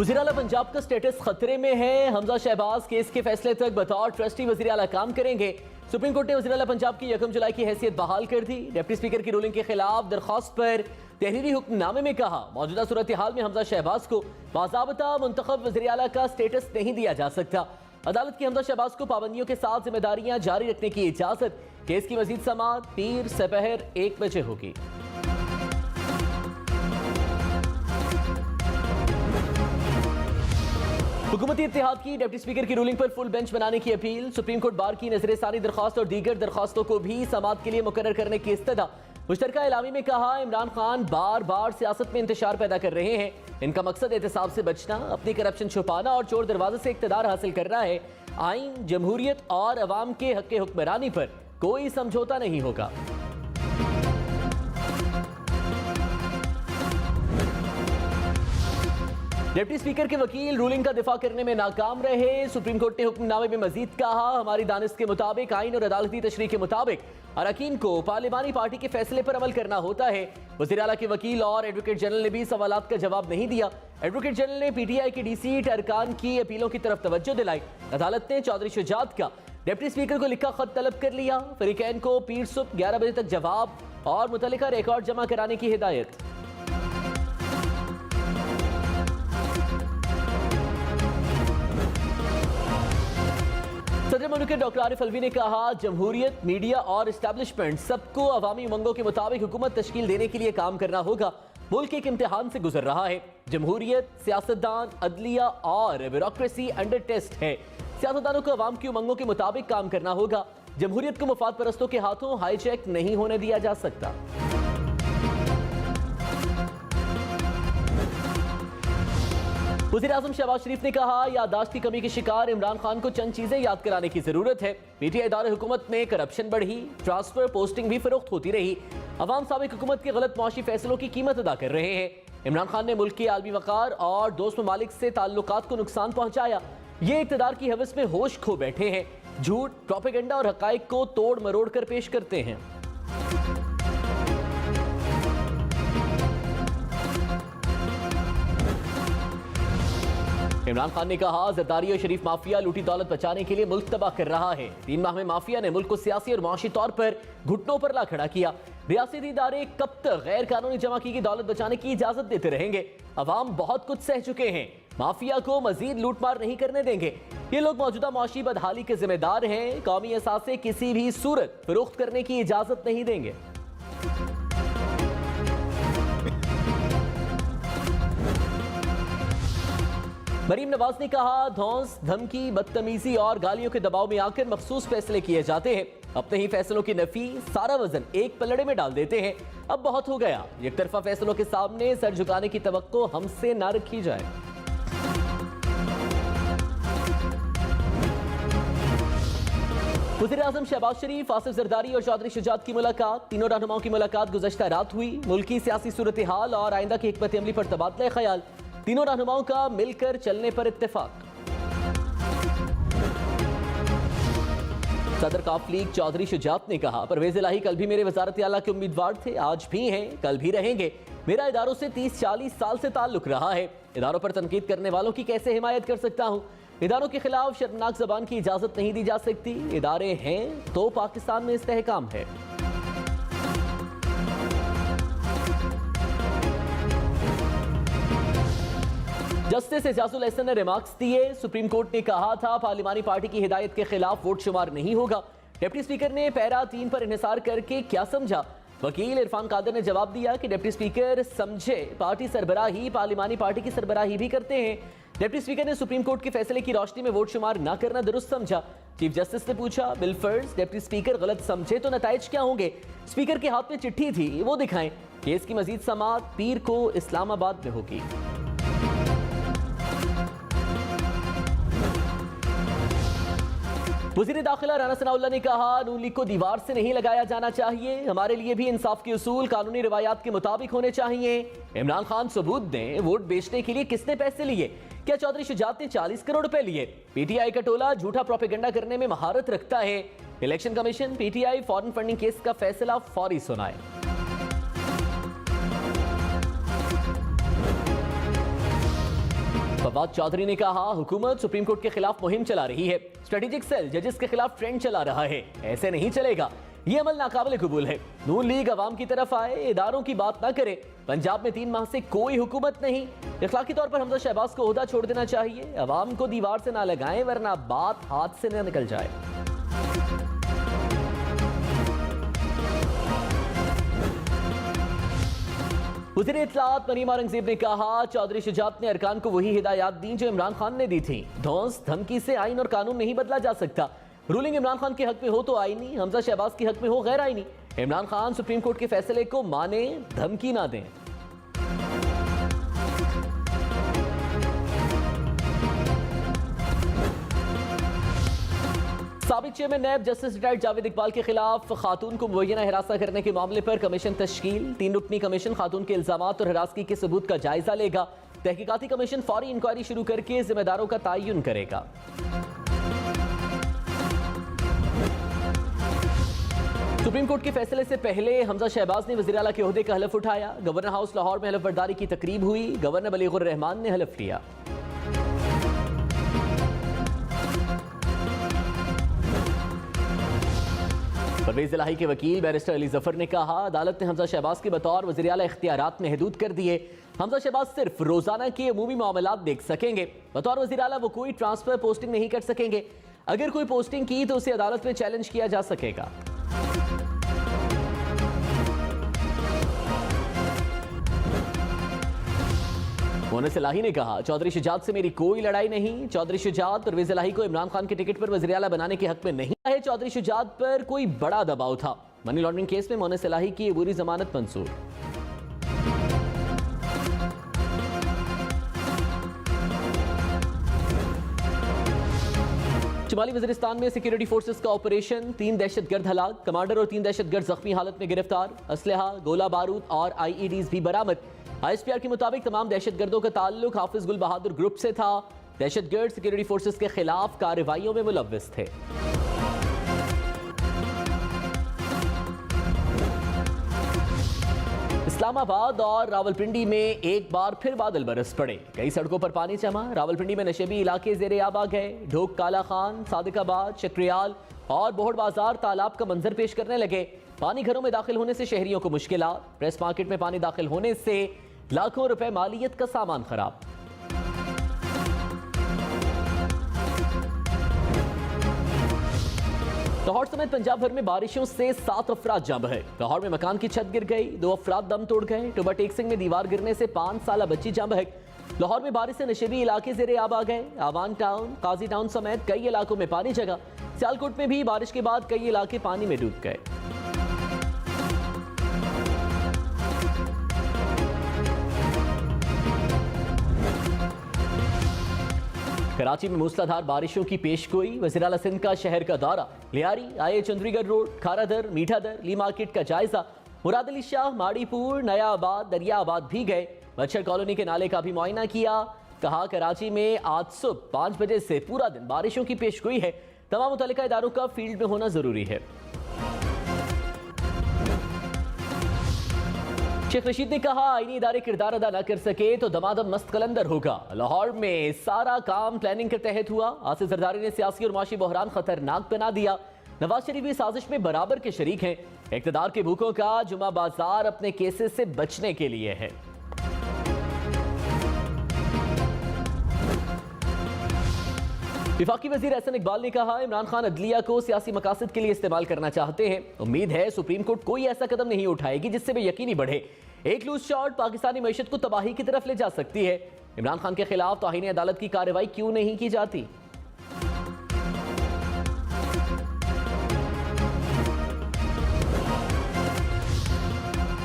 वज़ीर-ए-आला पंजाब का स्टेटस खतरे में है। हमजा शहबाज केस के फैसले तक बतौर ट्रस्टी वज़ीर-ए-आला काम करेंगे। सुप्रीम कोर्ट ने वज़ीर-ए-आला पंजाब की 1 जुलाई की हैसियत बहाल कर दी। डिप्टी स्पीकर की रूलिंग के खिलाफ दरख्वास्त पर तहरीरी हुक्मनामे में कहा, मौजूदा सूरत हाल में हमजा शहबाज को बाज़ाबता मुंतखब वज़ीर-ए-आला का स्टेटस नहीं दिया जा सकता। अदालत की हमजा शहबाज को पाबंदियों के साथ जिम्मेदारियां जारी रखने की इजाजत। केस की मजीद समाअत पीर सपहर 1 बजे होगी। हुकूमती इत्तेहाद की डिप्टी स्पीकर की रूलिंग पर फुल बेंच बनाने की अपील। सुप्रीम कोर्ट बार की नजरसानी दरख्वास्त और दीगर दरख्वास्तों को भी समाअत के लिए मुकर्रर करने की इस्तदा। मुश्तरका एलामी में कहा, इमरान खान बार बार सियासत में इंतशार पैदा कर रहे हैं। इनका मकसद एहतसाब से बचना, अपनी करप्शन छुपाना और चोर दरवाजे से इक्तदार हासिल करना है। आइन, जमहूरियत और अवाम के हक हुक्मरानी पर कोई समझौता नहीं होगा। डिप्टी स्पीकर के वकील रूलिंग का दिफा करने में नाकाम रहे। सुप्रीम कोर्ट ने हुक्मनामे में मजीद कहा, हमारी दानिश के मुताबिक आइन और अदालती तशरीह के मुताबिक अरकान को पार्लिमानी पार्टी के फैसले पर अमल करना होता है। वज़ीर-ए-आला के वकील और एडवोकेट जनरल ने भी सवालात का जवाब नहीं दिया। एडवोकेट जनरल ने पीटीआई के डीसी अरकान की अपीलों की तरफ तवज्जो दिलाई। अदालत ने चौधरी शुजात का डिप्टी स्पीकर को लिखा खत तलब कर लिया। फरीकैन को पीर सुबह 11 बजे तक जवाब और मुतल्लिका रिकॉर्ड जमा कराने की हिदायत। सदर मुल्क डॉक्टर आरिफ अलवी ने कहा, जमहूरियत, मीडिया और एस्टैब्लिशमेंट सबको अवामी उमंगों के मुताबिक हुकूमत तश्कील देने के लिए काम करना होगा। मुल्क एक इम्तिहान से गुजर रहा है। जमहूरियत, सियासतदान, अदलिया और ब्यूरोक्रेसी अंडर टेस्ट है। सियासतदानों को अवाम की उमंगों के मुताबिक काम करना होगा। जमहूरियत को मुफाद परस्तों के हाथों हाईजैक नहीं होने दिया जा सकता। वज़ीर-ए-आज़म शहबाज शरीफ ने कहा, याददाश्त की कमी के शिकार इमरान खान को चंद चीजें याद कराने की जरूरत है। पीटीआई इदारे हुकूमत में करप्शन बढ़ी, ट्रांसफर पोस्टिंग भी फरोख्त होती रही। अवाम साबिक हुकूमत के गलत मुआशी फैसलों की कीमत अदा कर रहे हैं। इमरान खान ने मुल्क के आलमी वक़ार और दोस्त ममालिक से ताल्लुकात को नुकसान पहुंचाया। ये इक़्तिदार की हवस में होश खो बैठे हैं। झूठ, प्रोपेगेंडा और हक़ाइक़ को तोड़ मरोड़ कर पेश करते हैं। इमरान खान ने कहा, जरदारी और शरीफ माफिया लूटी दौलत बचाने के लिए मुल्क तबाह कर रहा है। 3 माह में माफिया ने मुल्क को सियासी और माशी तौर पर घुटनों पर ला खड़ा किया। रियासती इदारे कब तक गैर कानूनी जमा की गई दौलत बचाने की इजाजत देते रहेंगे? अवाम बहुत कुछ सह चुके हैं। माफिया को मजीद लूटमार नहीं करने देंगे। ये लोग मौजूदा माशी बदहाली के जिम्मेदार हैं। कौमी असासे किसी भी सूरत फरोख्त करने की इजाजत नहीं देंगे। मरीम नवाज ने कहा, धौंस, धमकी, बदतमीजी और गालियों के दबाव में आकर मखसूस फैसले किए जाते हैं। अपने ही फैसलों की नफी सारा वजन एक पलड़े में डाल देते हैं। अब बहुत हो गया। एक तरफा फैसलों के सामने सर झुकाने की तवक्को हमसे ना रखी जाए। वज़ीर-ए-आज़म शहबाज शरीफ, आसिफ जरदारी और चौधरी शुजात की मुलाकात। तीनों रहनुमाओं की मुलाकात गुज़श्ता रात हुई। मुल्की सियासी सूरत हाल और आइंदा की हिकमत अमली पर तबादला ख्याल। तीनों रहनुमाओं का मिलकर चलने पर इत्तेफाक। सदर काफ लीग चौधरी शुजात ने कहा, परवेज इलाही कल भी मेरे वज़ारत आला के उम्मीदवार थे, आज भी हैं, कल भी रहेंगे। मेरा इदारों से 30-40 साल से ताल्लुक रहा है। इदारों पर तनकीद करने वालों की कैसे हिमायत कर सकता हूँ? इदारों के खिलाफ शर्मनाक जबान की इजाजत नहीं दी जा सकती। इदारे हैं तो पाकिस्तान में इस्तेहकाम है। जस्टिस एजाजुल एहसन ने रिमार्क्स दिए। सुप्रीम कोर्ट ने कहा था, पार्लिमानी पार्टी की हिदायत के खिलाफ वोट शुमार नहीं होगा। डिप्टी स्पीकर ने पैरा 3 पर इन्हिसार करके क्या समझा? वकील इरफान कादर ने जवाब दिया कि डिप्टी स्पीकर समझे पार्टी सरबराही पार्लिमानी पार्टी की सरबराही भी करते हैं। डिप्टी स्पीकर ने सुप्रीम कोर्ट के फैसले की रोशनी में वोट शुमार न करना दुरुस्त समझा। चीफ जस्टिस ने पूछा, बिलफर्ज डिप्टी स्पीकर गलत समझे तो नताइज क्या होंगे? स्पीकर के हाथ में चिट्ठी थी, वो दिखाएं। केस की मजीद समाअत पीर को इस्लामाबाद में होगी। वज़ीर दाखिला राना सनाउल्लाह ने कहा, नून लीग को दीवार से नहीं लगाया जाना चाहिए। हमारे लिए भी इंसाफ के उसूल कानूनी रिवायात के मुताबिक होने चाहिए। इमरान खान सबूत दें, वोट बेचने के लिए किसने पैसे लिए? क्या चौधरी शुजात ने 40 करोड़ रुपए लिए? पीटीआई का टोला झूठा प्रोपेगेंडा करने में महारत रखता है। Election commission PTI foreign funding case का फैसला फौरी सुनाए। फवाद चौधरी ने कहा, हुकूमत सुप्रीम कोर्ट के खिलाफ मुहिम चला रही है, स्ट्रेटेजिक सेल जजेस के खिलाफ ट्रेंड चला रहा है, ऐसे नहीं चलेगा, ये अमल नाकाबिल कबूल है। नून लीग अवाम की तरफ आए, इदारों की बात ना करे। पंजाब में 3 माह से कोई हुकूमत नहीं, इखलाकी तौर पर हमजा शहबाज को ओहदा छोड़ देना चाहिए, अवाम को दीवार से ना लगाएं वरना बात हाथ से न निकल जाए। वज़ीर इत्तलात मरीम औरंगज़ेब ने कहा, चौधरी शुजात ने अरकान को वही हिदायत दी जो इमरान खान ने दी थी। धौंस धमकी से आइन और कानून नहीं बदला जा सकता। रूलिंग इमरान खान के हक में हो तो आईनी, हमजा शहबाज के हक में हो गैर आईनी। इमरान खान सुप्रीम कोर्ट के फैसले को माने, धमकी ना दें। साबिक chairman NAB justice retired Javed Iqbal के खिलाफ खातून को मुबैना हिरासत करने के मामले पर कमीशन तश्कील। 3 रुकनी कमीशन खातून के इल्जामात और हिरासगी के सबूत का जायजा लेगा। तहकीकाती कमीशन फौरी इंक्वायरी शुरू करके जिम्मेदारों का तयन करेगा। सुप्रीम कोर्ट के फैसले से पहले हमजा शहबाज ने वज़ीर आला के ओहदे का हलफ उठाया। गवर्नर हाउस लाहौर में हलफ बर्दारी की तकरीब हुई। गवर्नर बलीगुर रहमान ने हलफ लिया। परवेज इलाही के वकील बैरिस्टर अली जफर ने कहा, अदालत ने हमजा शहबाज के बतौर वज़ीर आला इख्तियारात महदूद कर दिए। हमजा शहबाज सिर्फ रोजाना के अमूमी मामलात देख सकेंगे। बतौर वज़ीर आला वो कोई ट्रांसफर पोस्टिंग नहीं कर सकेंगे। अगर कोई पोस्टिंग की तो उसे अदालत में चैलेंज किया जा सकेगा। मोहनिस इलाही ने कहा, चौधरी शुजात से मेरी कोई लड़ाई नहीं। चौधरी शुजात परवेज इलाही को इमरान खान के टिकट पर वज़ीर आला बनाने के हक में नहीं है। चौधरी शुजात पर कोई बड़ा दबाव था। मनी लॉन्ड्रिंग केस में मोहनिस इलाही की अबूरी जमानत मंजूर। शुमाली वज़ीरिस्तान में सिक्योरिटी फोर्सेस का ऑपरेशन, 3 दहशतगर्द हलाक, कमांडर और 3 दहशतगर्द जख्मी हालत में गिरफ्तार। असलहा, गोला बारूद और IEDs भी बरामद। ISPR के मुताबिक तमाम दहशतगर्दों का ताल्लुक हाफिज गुल बहादुर ग्रुप से था। दहशतगर्द सिक्योरिटी फोर्सेस के खिलाफ कार्रवाइयों में मुलव्विस थे। इस्लामाबाद और रावलपिंडी में एक बार फिर बादल बरस पड़े। कई सड़कों पर पानी जमा। रावलपिंडी में नशेबी इलाके जेरे आब आ गए। ढोक, काला खान, सादिकाबाद, चक्रियाल और बोहड़ बाजार तालाब का मंजर पेश करने लगे। पानी घरों में दाखिल होने से शहरियों को मुश्किलात। प्रेस मार्केट में पानी दाखिल होने से लाखों रुपए मालियत का सामान खराब। लाहौर समेत पंजाब भर में बारिशों से 7 अफराद जाँ बहे। लाहौर में मकान की छत गिर गई, 2 अफराद दम तोड़ गए। टोबा टेक सिंह में दीवार गिरने से 5 साला बच्ची जाँ बहक। लाहौर में बारिश से नशेबी इलाके जेरे आब आ गए। आवान टाउन, काजी टाउन समेत कई इलाकों में पानी जगा। सियालकोट में भी बारिश के बाद कई इलाके पानी में डूब गए। कराची में मूसलाधार बारिशों की पेशगोई। वज़ीर आला सिंध का शहर का दौरा। लियारी आए, चंद्रीगढ़ रोड, खारादर, मीठादर, ली मार्केट का जायजा। मुराद अली शाह, माड़ीपुर, नया आबाद, दरिया आबाद भी गए। मच्छर कॉलोनी के नाले का भी मुआयना किया। कहा, कराची में आज सुबह 5 बजे से पूरा दिन बारिशों की पेशगोई है। तमाम मुतल्लिका इदारों का फील्ड में होना जरूरी है। शेख रशीद ने कहा, आईनी इदारे किरदार अदा न कर सके तो दमादम मस्त कलंदर होगा। लाहौर में सारा काम प्लानिंग के तहत हुआ। आसिफ जरदारी ने सियासी और माशी बहरान खतरनाक बना दिया। नवाज शरीफ भी साजिश में बराबर के शरीक हैं। इक़्तिदार के भूखों का जुमा बाजार अपने केसेस से बचने के लिए है। विफाकी वजीर एहसन इकबाल ने कहा, इमरान खान अदलिया को सियासी मकासद के लिए इस्तेमाल करना चाहते हैं। उम्मीद है सुप्रीम कोर्ट कोई ऐसा कदम नहीं उठाएगी जिससे वे यकीनी बढ़े। एक लूज शॉट पाकिस्तानी मैशत को तबाही की तरफ ले जा सकती है। इमरान खान के खिलाफ तौहीन अदालत की कार्रवाई क्यों नहीं की जाती?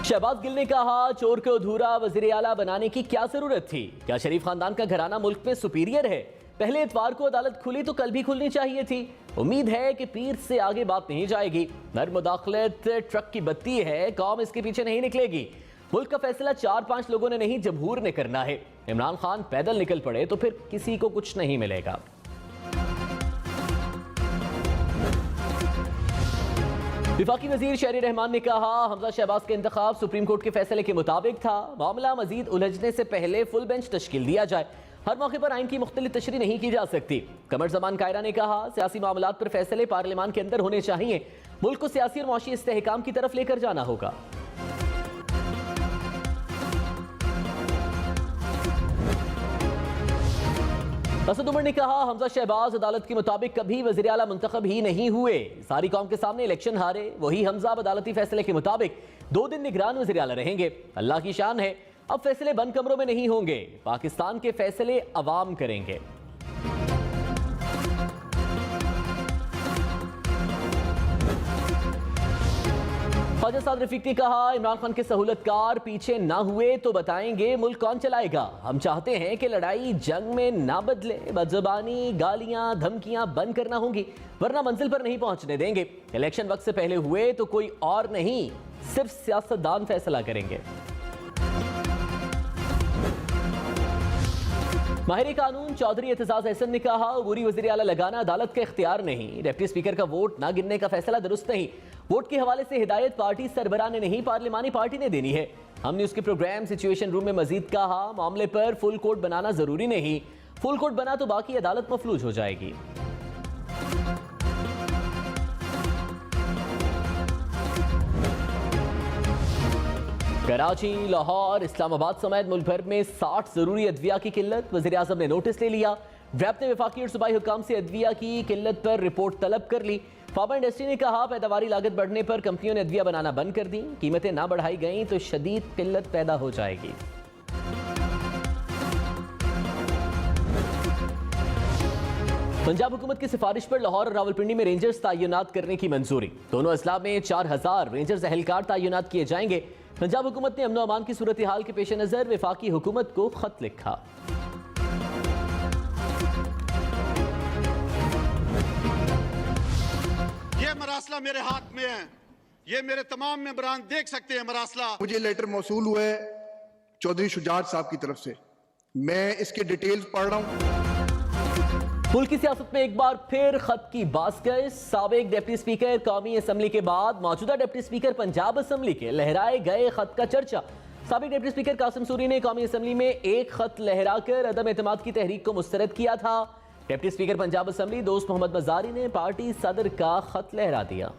शहबाज गिल ने कहा, चोर को अधूरा वजीर आला बनाने की क्या जरूरत थी? क्या शरीफ खानदान का घराना मुल्क में सुपीरियर है? पहले इतवार को अदालत खुली तो कल भी खुलनी चाहिए थी। उम्मीद है कि पीर से आगे बात नहीं जाएगी। नर मुदाखलत ट्रक की बत्ती है, कौम इसके पीछे नहीं निकलेगी। मुल्क का फैसला 4-5 लोगों ने नहीं, जमहूर ने करना है। इमरान खान पैदल निकल पड़े तो फिर किसी को कुछ नहीं मिलेगा। विफाकी वजीर शहरी रहमान ने कहा, हमजा शहबाज का इंतखाब सुप्रीम कोर्ट के फैसले के मुताबिक था। मामला मजीद उलझने से पहले फुल बेंच तश्कील दिया जाए। हर मौके पर आइन की मुख्तलिफ तशरीह नहीं की जा सकती। कमर जमान कायरा ने कहा, सियासी मामलात पर फैसले पार्लियामान के अंदर होने चाहिए। मुल्क को सियासी और मुआशी इस्तेहकाम की तरफ लेकर जाना होगा। असद उमर ने कहा, हमजा शहबाज अदालत के मुताबिक कभी वज़ीर आला मुंतखब ही नहीं हुए। सारी कौम के सामने इलेक्शन हारे वही हमजा अदालती फैसले के मुताबिक 2 दिन निगरान वज़ीर आला रहेंगे। अल्लाह की शान है, अब फैसले बंद कमरों में नहीं होंगे, पाकिस्तान के फैसले अवाम करेंगे। ख्वाजा साद रफीक ने कहा, इमरान खान के सहूलतकार पीछे ना हुए तो बताएंगे मुल्क कौन चलाएगा। हम चाहते हैं कि लड़ाई जंग में ना बदले, बदजुबानी, गालियां, धमकियां बंद करना होंगी, वरना मंजिल पर नहीं पहुंचने देंगे। इलेक्शन वक्त से पहले हुए तो कोई और नहीं, सिर्फ सियासतदान फैसला करेंगे। माहिर कानून चौधरी एतजाज अहसन ने कहा, अबूरी वज़ीर आला लगाना अदालत का इख्तियार नहीं। डिप्टी स्पीकर का वोट ना गिनने का फैसला दुरुस्त नहीं। वोट के हवाले से हिदायत पार्टी सरबराह ने नहीं, पार्लिमानी पार्टी ने देनी है। हमने उसके प्रोग्राम सिचुएशन रूम में मजीद कहा, मामले पर फुल कोर्ट बनाना जरूरी नहीं। फुल कोर्ट बना तो बाकी अदालत मफलूज हो जाएगी। कराची, लाहौर, इस्लामाबाद समेत मुल्क भर में 60 जरूरी अदविया की किल्लत। वज़ीर आज़म ने नोटिस ले लिया। ड्रैफ्ट ने वफाकी और सूबाई हुकाम से अदविया की किल्लत पर रिपोर्ट तलब कर ली। फार्मा इंडस्ट्री ने कहा, पैदावारी लागत बढ़ने पर कंपनियों ने अदविया बनाना बंद कर दी। कीमतें ना बढ़ाई गई तो शदीद किल्लत पैदा हो जाएगी। पंजाब हुकूमत की सिफारिश पर लाहौर और रावलपिंडी में रेंजर्स तैनात करने की मंजूरी। दोनों अजला में 4000 रेंजर्स अहलकार तैनात किए जाएंगे। पंजाब हुकूमत ने अमन अमान की सूरत हाल के पेश नजर वफाकी हुकूमत को खत लिखा। ये मरासला मेरे हाथ में है, ये मेरे तमाम मेंबरान देख सकते हैं मरासला। मुझे लेटर मौसूल हुआ है चौधरी शुजात साहब की तरफ से, मैं इसके डिटेल्स पढ़ रहा हूँ। मुल्क की सियासत में एक बार फिर खत की बास्कश। साबिक डिप्टी स्पीकर कौमी असम्बली के बाद मौजूदा डिप्टी स्पीकर पंजाब असम्बली के लहराए गए खत का चर्चा। साबिक डिप्टी स्पीकर कासिम सूरी ने कौमी असम्बली में एक खत लहराकर अदम एतमाद की तहरीक को मुस्तरद किया था। डिप्टी स्पीकर पंजाब असम्बली दोस्त मोहम्मद मजारी ने पार्टी सदर का खत लहरा दिया।